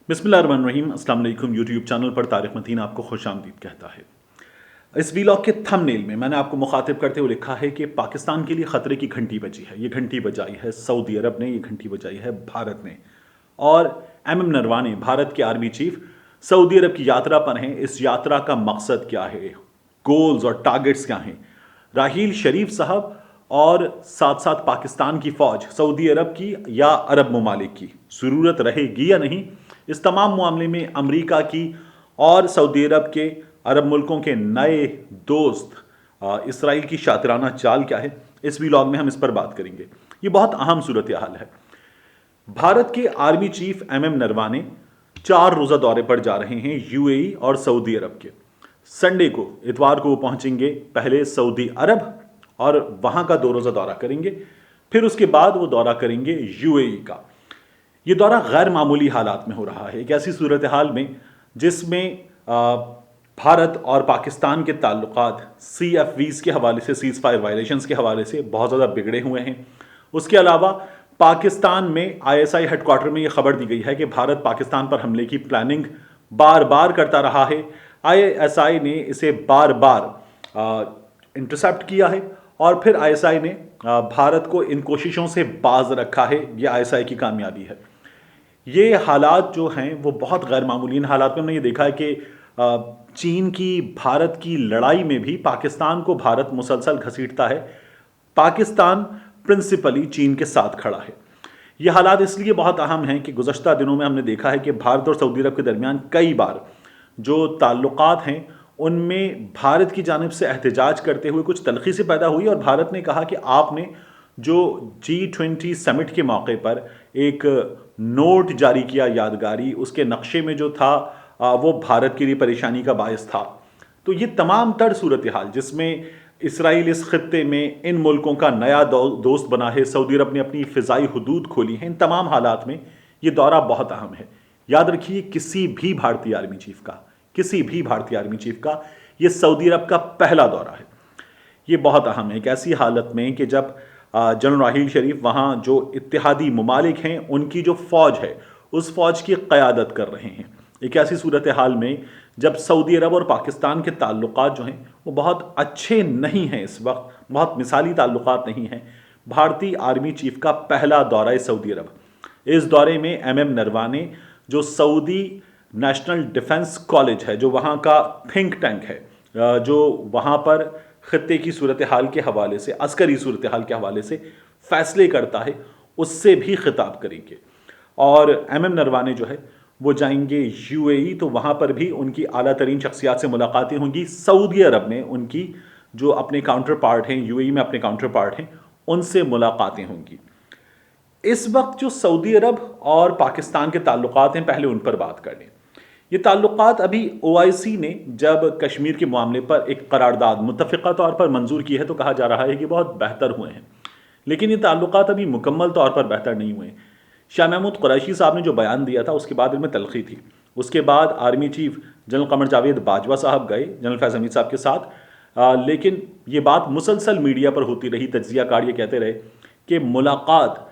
बिस्मिल्लाहिर्रहमानिर्रहीम। अस्सलाम वालेकुम। यूट्यूब चैनल पर तारिक मतीन आपको खुश आमदीद कहता है। इस वीलॉग के थंबनेल में मैंने आपको मुखातिब करते हुए लिखा है कि पाकिस्तान के लिए ख़तरे की घंटी बजी है। ये घंटी बजाई है सऊदी अरब ने, ये घंटी बजाई है भारत ने। और MM नरवाने, भारत के आर्मी चीफ, सऊदी अरब की यात्रा पर हैं। इस यात्रा का मकसद क्या है, गोल्स और टारगेट्स क्या हैं। राहील शरीफ साहब और साथ साथ पाकिस्तान की फ़ौज सऊदी अरब की या अरब ममालिक की ज़रूरत रहेगी या नहीं, इस तमाम मामले में अमेरिका की और सऊदी अरब के अरब मुल्कों के नए दोस्त इसराइल की शातिराना चाल क्या है, इस वीलॉग में हम इस पर बात करेंगे। ये बहुत अहम सूरत हाल है। भारत के आर्मी चीफ MM नरवाने 4 रोज़ा दौरे पर जा रहे हैं UAE और सऊदी अरब के। संडे को, इतवार को वो पहुंचेंगे पहले सऊदी अरब और वहां का 2 रोज़ा दौरा करेंगे। फिर उसके बाद वो दौरा करेंगे UAE का। ये दौरा गैर मामूली हालात में हो रहा है, एक ऐसी सूरत हाल में जिसमें भारत और पाकिस्तान के ताल्लुकात CFVs के हवाले से, सीज फायर वायलेशंस के हवाले से बहुत ज़्यादा बिगड़े हुए हैं। उसके अलावा पाकिस्तान में ISI हेडक्वार्टर में ये खबर दी गई है कि भारत पाकिस्तान पर हमले की प्लानिंग बार बार करता रहा है। ISI ने इसे बार बार इंटरसेप्ट किया है और फिर ISI ने भारत को इन कोशिशों से बाज रखा है। ये ISI की कामयाबी है। ये हालात जो हैं वो बहुत गैर मामूली। इन हालात में हमने ये देखा है कि चीन की भारत की लड़ाई में भी पाकिस्तान को भारत मुसलसल घसीटता है। पाकिस्तान प्रिंसिपली चीन के साथ खड़ा है। ये हालात इसलिए बहुत अहम हैं कि गुज़श्ता दिनों में हमने देखा है कि भारत और सऊदी अरब के दरमियान कई बार जो ताल्लुकात हैं उनमें भारत की जानिब से एहतजाज करते हुए कुछ तलखी से पैदा हुई और भारत ने कहा कि आपने जो G20 समिट के मौके पर एक नोट जारी किया यादगारी, उसके नक्शे में जो था वो भारत के लिए परेशानी का बायस था। तो ये तमाम तर सूरत हाल जिसमें इसराइल इस खत्ते में इन मुल्कों का नया दोस्त बना है, सऊदी अरब ने अपनी फ़िज़ाई हुदूद खोली हैं, इन तमाम हालात में ये दौरा बहुत अहम है। याद रखिए, किसी भी भारतीय आर्मी चीफ का ये सऊदी अरब का पहला दौरा है। ये बहुत अहम है एक ऐसी हालत में कि जब जनरल राहील शरीफ वहाँ जो इत्तेहादी ममालिक हैं उनकी जो फ़ौज है उस फ़ौज की क़यादत कर रहे हैं। एक ऐसी सूरत हाल में जब सऊदी अरब और पाकिस्तान के ताल्लुकात जो हैं वो बहुत अच्छे नहीं हैं, इस वक्त बहुत मिसाली ताल्लुकात नहीं हैं। भारतीय आर्मी चीफ का पहला दौरा है सऊदी अरब। इस दौरे में MM नरवाने, जो सऊदी नेशनल डिफेंस कॉलेज है, जो वहाँ का थिंक टैंक है, जो वहाँ पर खत्ते की सूरत हाल के हवाले से, अस्करी सूरत हाल के हवाले से फैसले करता है, उससे भी खिताब करेंगे। और MM नरवाने जो है वो जाएंगे UAE, तो वहाँ पर भी उनकी आला तरीन शख्सियात से मुलाकातें होंगी। सऊदी अरब में उनकी जो अपने काउंटर पार्ट हैं, UAE में अपने काउंटर पार्ट हैं, उनसे मुलाकातें होंगी। इस वक्त जो सऊदी अरब और पाकिस्तान के ताल्लुकात हैं, पहले उन पर बात कर लें। ये ताल्लुकात अभी OIC ने जब कश्मीर के मामले पर एक करारदाद मुत्तफ़िक़ा तौर पर मंजूर की है तो कहा जा रहा है कि बहुत बेहतर हुए हैं, लेकिन ये ताल्लुकात अभी मुकम्मल तौर पर बेहतर नहीं हुए। शाह महमूद कुरैशी साहब ने जो बयान दिया था उसके बाद इनमें तलखी थी। उसके बाद army chief general Qamar Javed Bajwa साहब गए जनरल फैज़ हमीद साहब के साथ, लेकिन ये बात मुसलसल मीडिया पर होती रही। तज्ज़ियाकार ये कहते रहे कि मुलाकात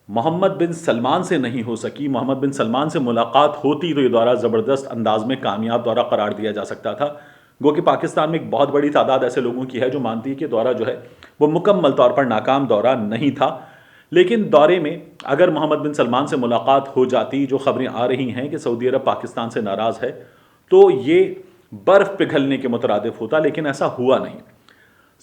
मोहम्मद बिन सलमान से नहीं हो सकी। मोहम्मद बिन सलमान से मुलाकात होती तो ये दौरा ज़बरदस्त अंदाज में कामयाब दौरा करार दिया जा सकता था। गो कि पाकिस्तान में एक बहुत बड़ी तादाद ऐसे लोगों की है जो मानती है कि दौरा जो है वो मुकम्मल तौर पर नाकाम दौरा नहीं था। लेकिन दौरे में अगर मोहम्मद बिन सलमान से मुलाकात हो जाती, जो खबरें आ रही हैं कि सऊदी अरब पाकिस्तान से नाराज़ है, तो ये बर्फ़ पिघलने के मुतरादिफ होता, लेकिन ऐसा हुआ नहीं।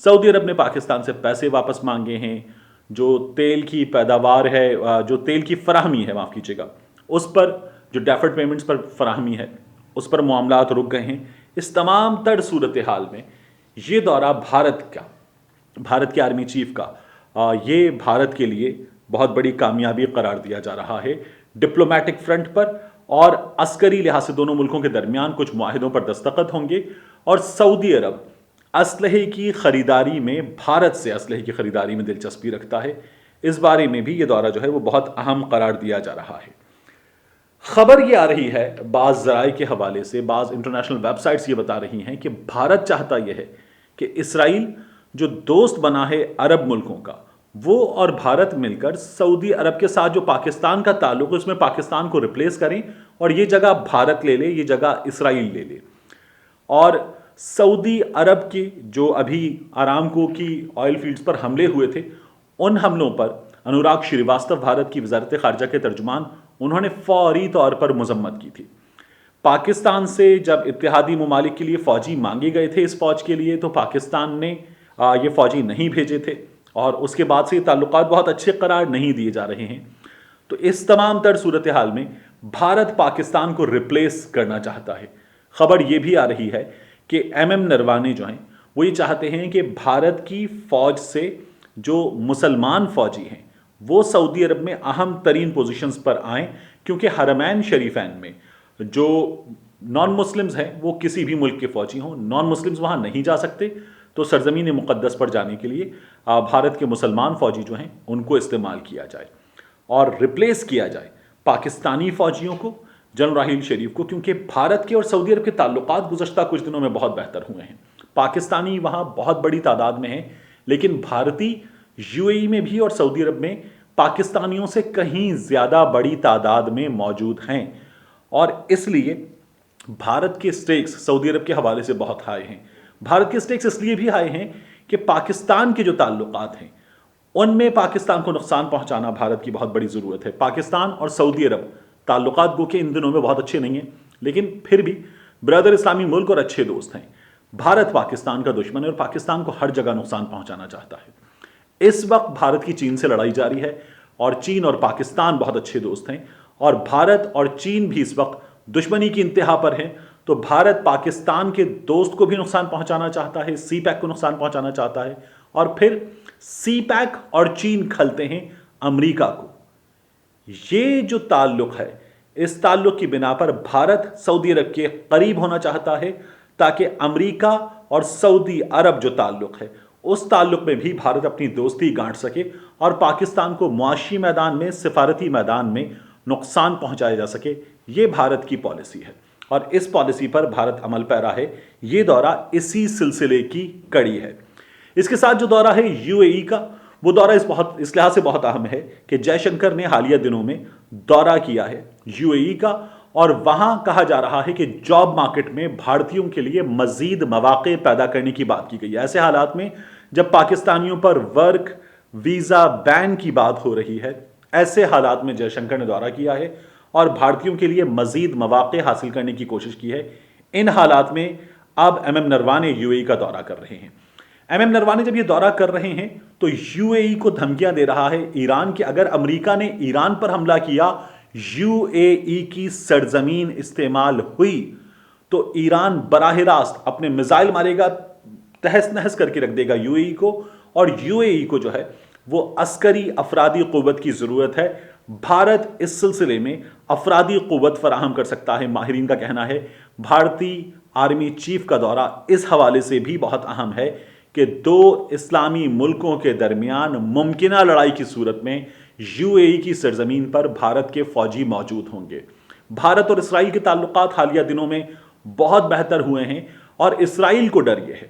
सऊदी अरब ने पाकिस्तान से पैसे वापस मांगे हैं, जो तेल की पैदावार है, जो तेल की फराहमी है, माफ़ कीजिएगा, उस पर जो डेफर्ड पेमेंट्स पर फराहमी है उस पर मामलात रुक गए हैं। इस तमाम तर सूरत हाल में ये दौरा भारत के आर्मी चीफ का ये भारत के लिए बहुत बड़ी कामयाबी करार दिया जा रहा है। डिप्लोमेटिक फ्रंट पर और अस्करी लिहाज से दोनों मुल्कों के दरमियान कुछ मुआहिदों पर दस्तखत होंगे और सऊदी अरब असलहे की ख़रीदारी में, भारत से असलहे की ख़रीदारी में दिलचस्पी रखता है। इस बारे में भी ये दौरा जो है वो बहुत अहम करार दिया जा रहा है। खबर ये आ रही है बाज़ ज़राए के हवाले से, बाज़ इंटरनेशनल वेबसाइट्स ये बता रही हैं कि भारत चाहता यह है कि इसराइल जो दोस्त बना है अरब मुल्कों का, وہ اور بھارت مل کر سعودی عرب کے ساتھ جو پاکستان کا تعلق ہے اس میں پاکستان کو ریپلیس کریں اور یہ جگہ بھارت لے لے، یہ جگہ اسرائیل لے لے۔ اور سعودی عرب کی جو ابھی آرامکو کی آئل فیلڈز پر حملے ہوئے تھے، ان حملوں پر انوراگ شریواستو، بھارت کی وزارت خارجہ کے ترجمان، انہوں نے فوری طور پر مذمت کی تھی۔ پاکستان سے جب اتحادی ممالک کے لیے فوجی مانگے گئے تھے اس فوج کے لیے، تو پاکستان نے یہ فوجی نہیں بھیجے تھے، اور اس کے بعد سے یہ تعلقات بہت اچھے قرار نہیں دیے جا رہے ہیں۔ تو اس تمام تر صورتحال میں بھارت پاکستان کو ریپلیس کرنا چاہتا ہے۔ خبر یہ بھی آ رہی ہے کہ ایم نروانے جو ہیں وہ یہ چاہتے ہیں کہ بھارت کی فوج سے جو مسلمان فوجی ہیں وہ سعودی عرب میں اہم ترین پوزیشنز پر آئیں، کیونکہ حرمین شریفین میں جو نان مسلمز ہیں وہ کسی بھی ملک کے فوجی ہوں، نان مسلمز وہاں نہیں جا سکتے، تو سرزمین مقدس پر جانے کے لیے بھارت کے مسلمان فوجی جو ہیں ان کو استعمال کیا جائے اور ریپلیس کیا جائے پاکستانی فوجیوں کو، جنرل راحیل شریف کو، کیونکہ بھارت کے اور سعودی عرب کے تعلقات گزشتہ کچھ دنوں میں بہت بہتر ہوئے ہیں۔ پاکستانی وہاں بہت بڑی تعداد میں ہیں، لیکن بھارتی یو اے ای میں بھی اور سعودی عرب میں پاکستانیوں سے کہیں زیادہ بڑی تعداد میں موجود ہیں، اور اس لیے بھارت کے سٹیکس سعودی عرب کے حوالے سے بہت ہائی ہیں۔ بھارت کے سٹیکس اس لیے بھی ہائی ہیں کہ پاکستان کے جو تعلقات ہیں ان میں پاکستان کو نقصان پہنچانا بھارت کی بہت بڑی ضرورت ہے۔ پاکستان اور سعودی عرب تعلقات گو کہ ان دنوں میں بہت اچھے نہیں ہیں، لیکن پھر بھی برادر اسلامی ملک اور اچھے دوست ہیں۔ بھارت پاکستان کا دشمن ہے اور پاکستان کو ہر جگہ نقصان پہنچانا چاہتا ہے۔ اس وقت بھارت کی چین سے لڑائی جاری ہے، اور چین اور پاکستان بہت اچھے دوست ہیں، اور بھارت اور چین بھی اس وقت دشمنی کی انتہا پر ہیں۔ تو بھارت پاکستان کے دوست کو بھی نقصان پہنچانا چاہتا ہے، سی پیک کو نقصان پہنچانا چاہتا ہے، اور پھر سی پیک اور چین کھلتے ہیں امریکہ کو۔ یہ جو تعلق ہے، اس تعلق کی بنا پر بھارت سعودی عرب کے قریب ہونا چاہتا ہے، تاکہ امریکہ اور سعودی عرب جو تعلق ہے اس تعلق میں بھی بھارت اپنی دوستی گانٹ سکے اور پاکستان کو معاشی میدان میں، سفارتی میدان میں نقصان پہنچایا جا سکے۔ یہ بھارت کی پالیسی ہے، اور اس پالیسی پر بھارت عمل پیرا ہے۔ یہ دورہ اسی سلسلے کی کڑی ہے۔ اس کے ساتھ جو دورہ ہے یو اے ای کا، وہ دورہ اس لحاظ سے بہت اہم ہے کہ جے شنکر نے حالیہ دنوں میں دورہ کیا ہے یو اے ای کا، اور وہاں کہا جا رہا ہے کہ جاب مارکیٹ میں بھارتیوں کے لیے مزید مواقع پیدا کرنے کی بات کی گئی ہے۔ ایسے حالات میں جب پاکستانیوں پر ورک ویزا بین کی بات ہو رہی ہے، ایسے حالات میں جے شنکر نے دورہ کیا ہے اور بھارتیوں کے لیے مزید مواقع حاصل کرنے کی کوشش کی ہے۔ ان حالات میں اب ایم نروانے یو اے ای کا دورہ کر رہے ہیں۔ ایم نروانے جب یہ دورہ کر رہے ہیں تو یو اے ای کو دھمکیاں دے رہا ہے ایران کہ اگر امریکہ نے ایران پر حملہ کیا، یو اے ای کی سرزمین استعمال ہوئی، تو ایران براہ راست اپنے میزائل مارے گا، تہس نہس کر کے رکھ دے گا یو اے ای کو، اور یو اے ای کو جو ہے وہ عسکری افرادی قوت کی ضرورت ہے۔ بھارت اس سلسلے میں افرادی قوت فراہم کر سکتا ہے۔ ماہرین کا کہنا ہے بھارتی آرمی چیف کا دورہ اس حوالے سے بھی بہت اہم ہے کہ دو اسلامی ملکوں کے درمیان ممکنہ لڑائی کی صورت میں یو اے ای کی سرزمین پر بھارت کے فوجی موجود ہوں گے۔ بھارت اور اسرائیل کے تعلقات حالیہ دنوں میں بہت بہتر ہوئے ہیں، اور اسرائیل کو ڈر یہ ہے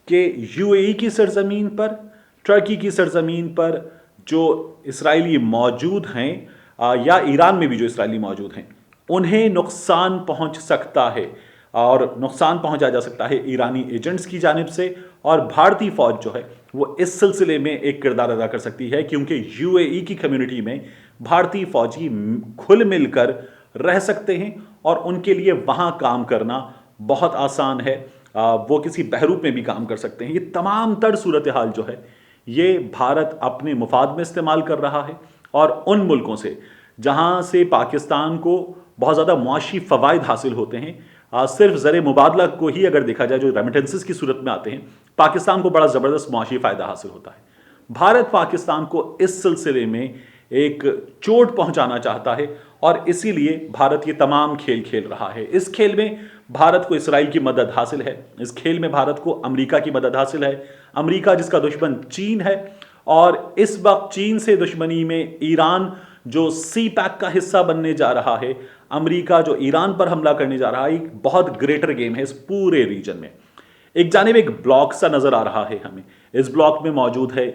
کہ یو اے ای کی سرزمین پر، ترکی کی سرزمین پر جو اسرائیلی موجود ہیں، یا ایران میں بھی جو اسرائیلی موجود ہیں، انہیں نقصان پہنچ سکتا ہے، اور نقصان پہنچایا جا سکتا ہے ایرانی ایجنٹس کی جانب سے، اور بھارتی فوج جو ہے وہ اس سلسلے میں ایک کردار ادا کر سکتی ہے، کیونکہ یو اے ای کی کمیونٹی میں بھارتی فوجی کھل مل کر رہ سکتے ہیں، اور ان کے لیے وہاں کام کرنا بہت آسان ہے۔ وہ کسی بحروپ میں بھی کام کر سکتے ہیں۔ یہ تمام تر صورتحال جو ہے یہ بھارت اپنے مفاد میں استعمال کر رہا ہے، اور ان ملکوں سے جہاں سے پاکستان کو بہت زیادہ معاشی فوائد حاصل ہوتے ہیں، صرف زر مبادلہ کو ہی اگر دیکھا جائے جو ریمیٹنسز کی صورت میں آتے ہیں، پاکستان کو بڑا زبردست معاشی فائدہ حاصل ہوتا ہے۔ بھارت پاکستان کو اس سلسلے میں ایک چوٹ پہنچانا چاہتا ہے، اور اسی لیے بھارت یہ تمام کھیل کھیل رہا ہے۔ اس کھیل میں بھارت کو اسرائیل کی مدد حاصل ہے، اس کھیل میں بھارت کو امریکہ کی مدد حاصل ہے۔ امریکہ جس کا دشمن چین ہے، اور اس وقت چین سے دشمنی میں ایران جو سی پیک کا حصہ بننے جا رہا ہے، امریکہ جو ایران پر حملہ کرنے جا رہا ہے، ایک بہت گریٹر گیم ہے اس پورے ریجن میں۔ ایک جانب ایک بلاک سا نظر آ رہا ہے ہمیں، इस ब्लॉक में मौजूद है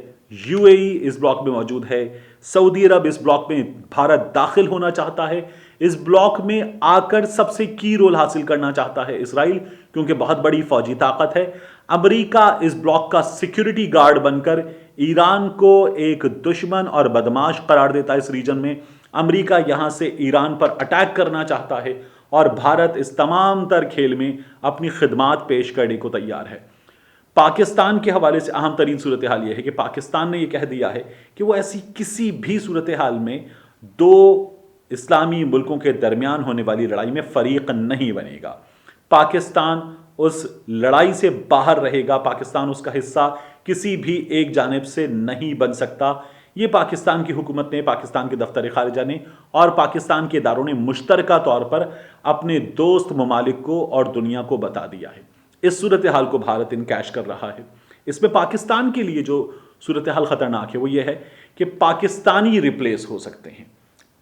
यूएई, इस ब्लॉक में मौजूद है सऊदी अरब, इस ब्लॉक में भारत दाखिल होना चाहता है, इस ब्लॉक में आकर सबसे की रोल हासिल करना चाहता है इसराइल, क्योंकि बहुत बड़ी फौजी ताकत है। अमेरिका इस ब्लॉक का सिक्योरिटी गार्ड बनकर ईरान को एक दुश्मन और बदमाश करार देता है इस रीजन में। अमेरिका यहां से ईरान पर अटैक करना चाहता है और भारत इस तमाम तर खेल में अपनी खिदमात पेश करने को तैयार है। पाकिस्तान के हवाले से अहम तरीन सूरत हाल यह है कि पाकिस्तान ने यह कह दिया है कि वो ऐसी किसी भी सूरत हाल में दो इस्लामी मुल्कों के दरमियान होने वाली लड़ाई में फरीक नहीं बनेगा। पाकिस्तान उस लड़ाई से बाहर रहेगा, पाकिस्तान उसका हिस्सा किसी भी एक जानिब से नहीं बन सकता। ये पाकिस्तान की हुकूमत ने, पाकिस्तान के दफ्तर खारिजा ने और पाकिस्तान के इदारों ने मुश्तरका तौर पर अपने दोस्त ममालिक को और दुनिया को बता दिया है। इस सूरत हाल को भारत इनकैश कर रहा है। इसमें पाकिस्तान के लिए जो सूरत हाल खतरनाक है वो ये है कि पाकिस्तानी रिप्लेस हो सकते हैं,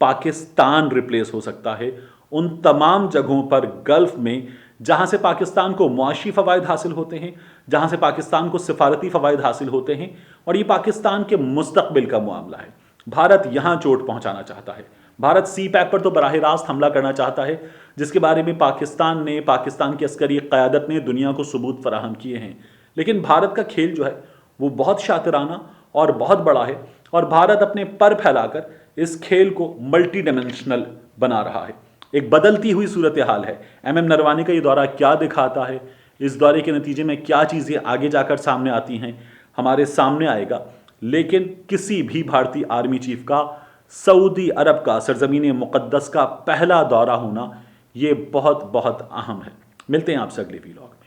पाकिस्तान रिप्लेस हो सकता है उन तमाम जगहों पर गल्फ में जहां से पाकिस्तान को मुआशी फ़वाइद हासिल होते हैं, जहां से पाकिस्तान को सिफारती फ़वाइद हासिल होते हैं, और ये पाकिस्तान के मुस्तकबिल का मामला है। भारत यहां चोट पहुंचाना चाहता है। भारत सी पैक पर तो बराह रास्त हमला करना चाहता है, जिसके बारे में पाकिस्तान ने, पाकिस्तान की अस्करी क़यादत ने दुनिया को सबूत फराहम किए हैं। लेकिन भारत का खेल जो है वो बहुत शातिराना और बहुत बड़ा है, और भारत अपने पर फैलाकर इस खेल को मल्टी डायमेंशनल बना रहा है। एक बदलती हुई सूरत हाल है। एमएम नरवानी का ये दौरा क्या दिखाता है, इस दौरे के नतीजे में क्या चीज़ें आगे जाकर सामने आती हैं, हमारे सामने आएगा। लेकिन किसी भी भारतीय आर्मी चीफ का सऊदी अरब का, सरजमीन मुक़द्दस का पहला दौरा होना ये बहुत बहुत अहम है। मिलते हैं आपसे अगले वीलॉग।